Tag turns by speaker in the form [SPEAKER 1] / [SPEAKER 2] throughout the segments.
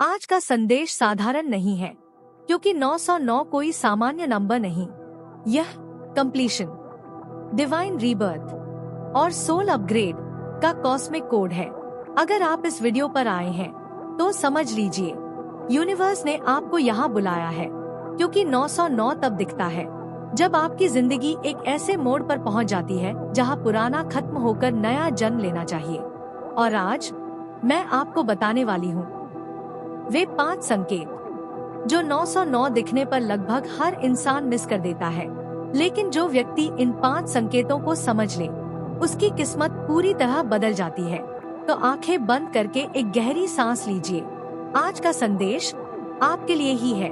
[SPEAKER 1] आज का संदेश साधारण नहीं है, क्योंकि 909 कोई सामान्य नंबर नहीं। यह कंप्लीशन, डिवाइन रीबर्थ और सोल अपग्रेड का कॉस्मिक कोड है। अगर आप इस वीडियो पर आए हैं तो समझ लीजिए, यूनिवर्स ने आपको यहाँ बुलाया है, क्योंकि 909 तब दिखता है जब आपकी जिंदगी एक ऐसे मोड़ पर पहुँच जाती है जहाँ पुराना खत्म होकर नया जन्म लेना चाहिए। और आज मैं आपको बताने वाली हूँ वे 5 संकेत जो 909 दिखने पर लगभग हर इंसान मिस कर देता है। लेकिन जो व्यक्ति इन 5 संकेतों को समझ ले, उसकी किस्मत पूरी तरह बदल जाती है। तो आंखें बंद करके एक गहरी सांस लीजिए। आज का संदेश आपके लिए ही है।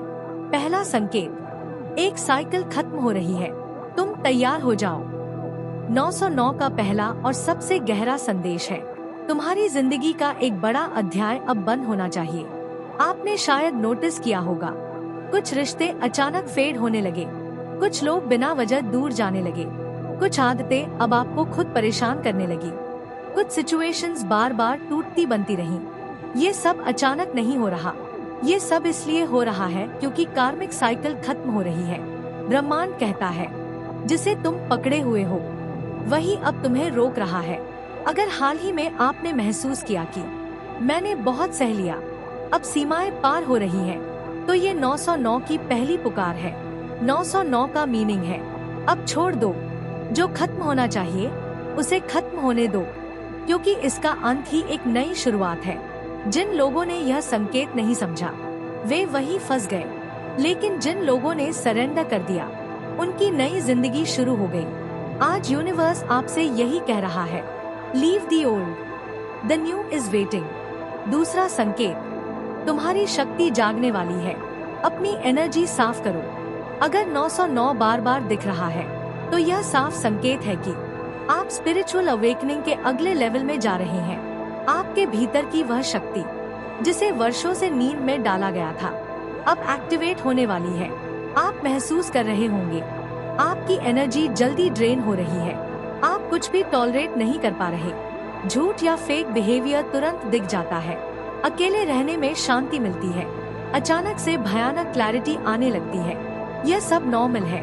[SPEAKER 1] पहला संकेत, एक साइकिल खत्म हो रही है, तुम तैयार हो जाओ। 909 का पहला और सबसे गहरा संदेश है, तुम्हारी जिंदगी का एक बड़ा अध्याय अब बंद होना चाहिए। आपने शायद नोटिस किया होगा, कुछ रिश्ते अचानक फेड होने लगे, कुछ लोग बिना वजह दूर जाने लगे, कुछ आदतें अब आपको खुद परेशान करने लगी, कुछ सिचुएशंस बार बार टूटती बनती रहीं। ये सब अचानक नहीं हो रहा, ये सब इसलिए हो रहा है क्योंकि कार्मिक साइकिल खत्म हो रही है। ब्रह्मांड कहता है, जिसे तुम पकड़े हुए हो वही अब तुम्हें रोक रहा है। अगर हाल ही में आपने महसूस किया कि मैंने बहुत सह लिया, अब सीमाएं पार हो रही हैं, तो ये 909 की पहली पुकार है। 909 का मीनिंग है, अब छोड़ दो, जो खत्म होना चाहिए उसे खत्म होने दो, क्योंकि इसका अंत ही एक नई शुरुआत है। जिन लोगों ने यह संकेत नहीं समझा, वे वही फंस गए, लेकिन जिन लोगों ने सरेंडर कर दिया, उनकी नई जिंदगी शुरू हो गई। आज यूनिवर्स आपसे यही कह रहा है, leave the old, the new is waiting. दूसरा संकेत, तुम्हारी शक्ति जागने वाली है, अपनी एनर्जी साफ करो। अगर 909 बार बार दिख रहा है, तो यह साफ संकेत है कि आप स्पिरिचुअल अवेकनिंग के अगले लेवल में जा रहे हैं। आपके भीतर की वह शक्ति जिसे वर्षों से नींद में डाला गया था, अब एक्टिवेट होने वाली है। आप महसूस कर रहे होंगे, आपकी एनर्जी जल्दी ड्रेन हो रही है। आप कुछ भी टॉलरेट नहीं कर पा रहे। झूठ या फेक बिहेवियर तुरंत दिख जाता है। अकेले रहने में शांति मिलती है। अचानक से भयानक क्लैरिटी आने लगती है। यह सब नॉर्मल है।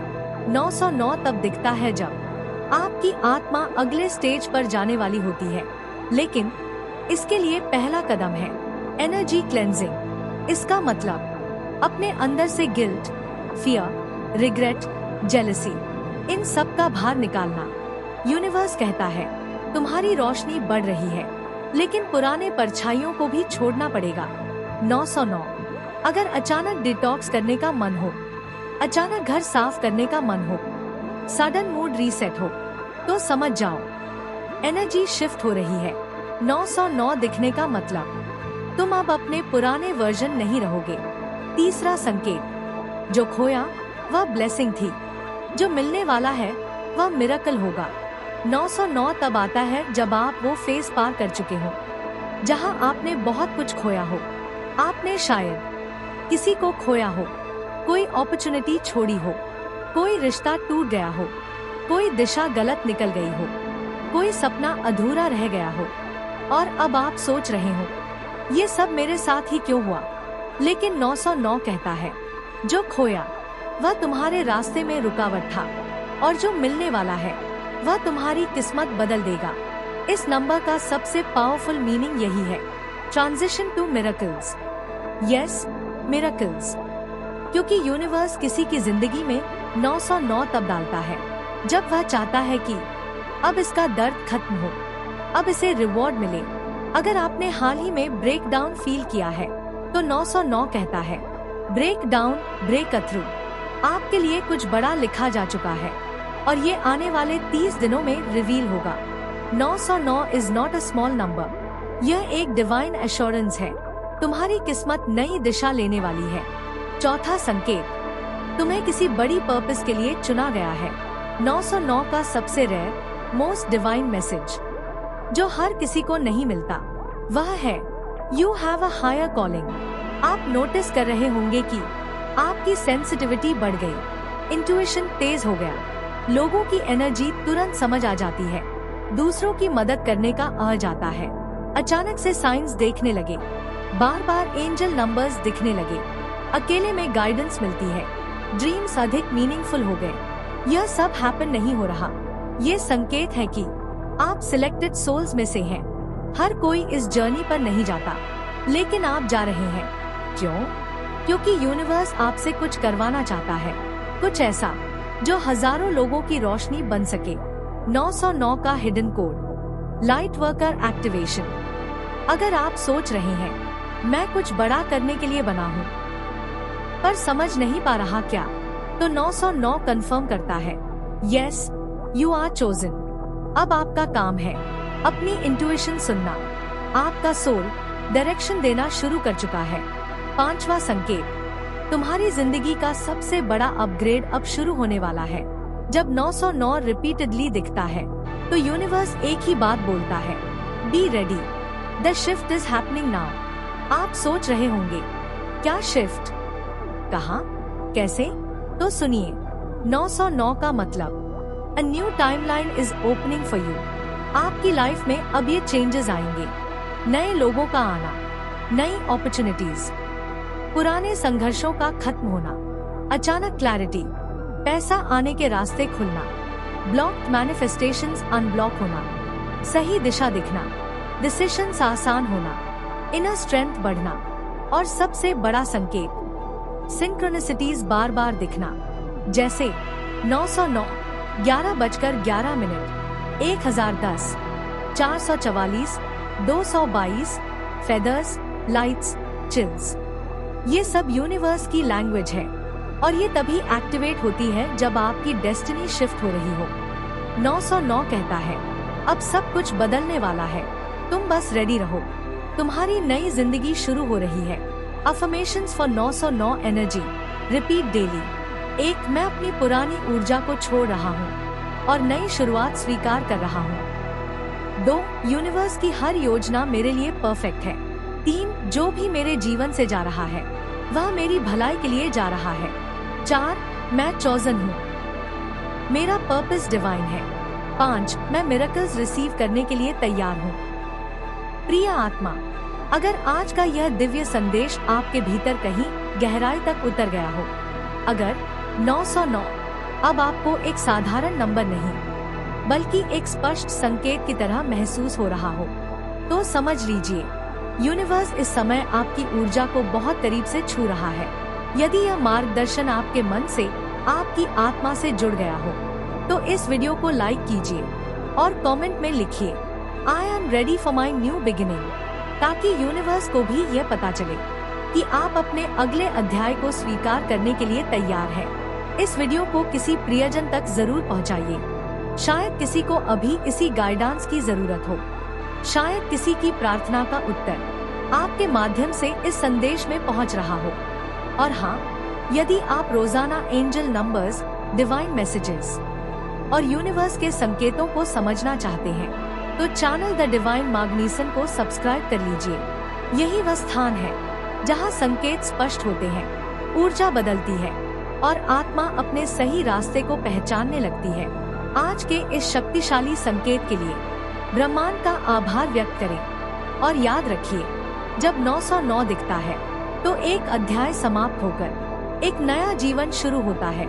[SPEAKER 1] 909 तब दिखता है जब आपकी आत्मा अगले स्टेज पर जाने वाली होती है। लेकिन इसके लिए पहला कदम है एनर्जी क्लेंजिंग। इसका मतलब अपने अंदर से गिल्ट, फियर, रिग्रेट, जेलसी, इन सब का भार निकालना। यूनिवर्स कहता है, तुम्हारी रोशनी बढ़ रही है, लेकिन पुराने परछाइयों को भी छोड़ना पड़ेगा। 909, अगर अचानक डिटॉक्स करने का मन हो, अचानक घर साफ करने का मन हो, सडन मूड रीसेट हो, तो समझ जाओ एनर्जी शिफ्ट हो रही है। 909 दिखने का मतलब तुम अब अपने पुराने वर्जन नहीं रहोगे। तीसरा संकेत, जो खोया वह ब्लेसिंग थी, जो मिलने वाला है वह मिरेकल होगा। 909 तब आता है जब आप वो फेज पार कर चुके हो जहां आपने बहुत कुछ खोया हो। आपने शायद किसी को खोया हो, कोई अपॉर्चुनिटी छोड़ी हो, कोई रिश्ता टूट गया हो, कोई दिशा गलत निकल गई हो, कोई सपना अधूरा रह गया हो, और अब आप सोच रहे हो, ये सब मेरे साथ ही क्यों हुआ। लेकिन 909 कहता है, जो खोया वह तुम्हारे रास्ते में रुकावट था, और जो मिलने वाला है वह तुम्हारी किस्मत बदल देगा। इस नंबर का सबसे पावरफुल मीनिंग यही है, transition to miracles. Yes, miracles, क्योंकि यूनिवर्स किसी की जिंदगी में 909 तब डालता है जब वह चाहता है कि अब इसका दर्द खत्म हो, अब इसे रिवॉर्ड मिले। अगर आपने हाल ही में ब्रेक डाउन फील किया है, तो 909 कहता है, ब्रेक डाउन, ब्रेक थ्रू। आपके लिए कुछ बड़ा लिखा जा चुका है, और ये आने वाले 30 दिनों में रिवील होगा। 909 is not a small number, यह एक डिवाइन एश्योरेंस है। तुम्हारी किस्मत नई दिशा लेने वाली है। चौथा संकेत, तुम्हें किसी बड़ी पर्पस के लिए चुना गया है। 909 का सबसे रेयर, मोस्ट डिवाइन मैसेज जो हर किसी को नहीं मिलता, वह है, you have a higher calling. आप नोटिस कर रहे होंगे कि आपकी सेंसिटिविटी बढ़ गई, इंट्यूशन तेज हो गया, लोगों की एनर्जी तुरंत समझ आ जाती है, दूसरों की मदद करने का आ जाता है, अचानक से साइंस देखने लगे। बार बार एंजल नंबर्स दिखने लगे, अकेले में गाइडेंस मिलती है, ड्रीम्स अधिक मीनिंगफुल हो गए। यह सब हैपन नहीं हो रहा, ये संकेत है कि आप सिलेक्टेड सोल्स में से हैं। हर कोई इस जर्नी पर नहीं जाता, लेकिन आप जा रहे हैं। क्यों? क्योंकि यूनिवर्स आपसे कुछ करवाना चाहता है, कुछ ऐसा जो हजारों लोगों की रोशनी बन सके। 909 का hidden code, light worker activation. अगर आप सोच रहे हैं मैं कुछ बड़ा करने के लिए बना हूँ पर समझ नहीं पा रहा क्या, तो 909 कंफर्म करता है, यस यू आर चोजन। अब आपका काम है अपनी इंट्यूशन सुनना। आपका सोल डायरेक्शन देना शुरू कर चुका है। 5वां संकेत, तुम्हारी जिंदगी का सबसे बड़ा अपग्रेड अब शुरू होने वाला है। जब 909 रिपीटेडली दिखता है तो यूनिवर्स एक ही बात बोलता है, be ready, the shift is happening now. आप सोच रहे होंगे क्या शिफ्ट, कहाँ, कैसे? तो सुनिए, 909 का मतलब a new timeline is opening for you. आपकी लाइफ में अब ये चेंजेस आएंगे, नए लोगों का आना, नई अपॉर्चुनिटीज, पुराने संघर्षों का खत्म होना, अचानक क्लैरिटी, पैसा आने के रास्ते खुलना, ब्लॉक्ड मैनिफेस्टेशंस अनब्लॉक होना, सही दिशा दिखना, डिसीजंस आसान होना, इनर स्ट्रेंथ बढ़ना, और सबसे बड़ा संकेत सिंक्रोनिसिटीज बार बार दिखना, जैसे 909, 11:11, 1010, 444, 222, फेदर्स, लाइट्स, चिल्स। ये सब यूनिवर्स की लैंग्वेज है और ये तभी एक्टिवेट होती है जब आपकी डेस्टिनी शिफ्ट हो रही हो। 909 कहता है अब सब कुछ बदलने वाला है, तुम बस रेडी रहो, तुम्हारी नई जिंदगी शुरू हो रही है। Affirmations for 909 energy, repeat daily. 1, मैं अपनी पुरानी ऊर्जा को छोड़ रहा हूँ और नई शुरुआत स्वीकार कर रहा हूँ। 2, यूनिवर्स की हर योजना मेरे लिए परफेक्ट है। 3, जो भी मेरे जीवन से जा रहा है वह मेरी भलाई के लिए जा रहा है। 4, मैं चॉजन हूँ, मेरा पर्पस डिवाइन है। 5, मैं मिरेकल्स रिसीव करने के लिए तैयार हूँ। प्रिय आत्मा, अगर आज का यह दिव्य संदेश आपके भीतर कहीं गहराई तक उतर गया हो, अगर 909 अब आपको एक साधारण नंबर नहीं बल्कि एक स्पष्ट संकेत की तरह महसूस हो रहा हो, तो समझ लीजिए यूनिवर्स इस समय आपकी ऊर्जा को बहुत करीब से छू रहा है। यदि यह मार्गदर्शन आपके मन से, आपकी आत्मा से जुड़ गया हो, तो इस वीडियो को लाइक कीजिए और कमेंट में लिखिए I am ready for my new beginning, ताकि यूनिवर्स को भी यह पता चले कि आप अपने अगले अध्याय को स्वीकार करने के लिए तैयार हैं। इस वीडियो को किसी प्रियजन तक जरूर पहुंचाइए। शायद किसी को अभी इसी गाइडेंस की जरूरत हो, शायद किसी की प्रार्थना का उत्तर आपके माध्यम से इस संदेश में पहुंच रहा हो। और हाँ, यदि आप रोजाना एंजल नंबर्स, डिवाइन मैसेजेस और यूनिवर्स के संकेतों को समझना चाहते हैं, तो चैनल द डिवाइन मैग्नीसन को सब्सक्राइब कर लीजिए। यही वह स्थान है जहां संकेत स्पष्ट होते हैं, ऊर्जा बदलती है और आत्मा अपने सही रास्ते को पहचानने लगती है। आज के इस शक्तिशाली संकेत के लिए ब्रह्मांड का आभार व्यक्त करें और याद रखिए, जब 909 दिखता है तो एक अध्याय समाप्त होकर एक नया जीवन शुरू होता है।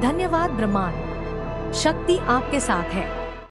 [SPEAKER 1] धन्यवाद ब्रह्मांड, शक्ति आपके साथ है।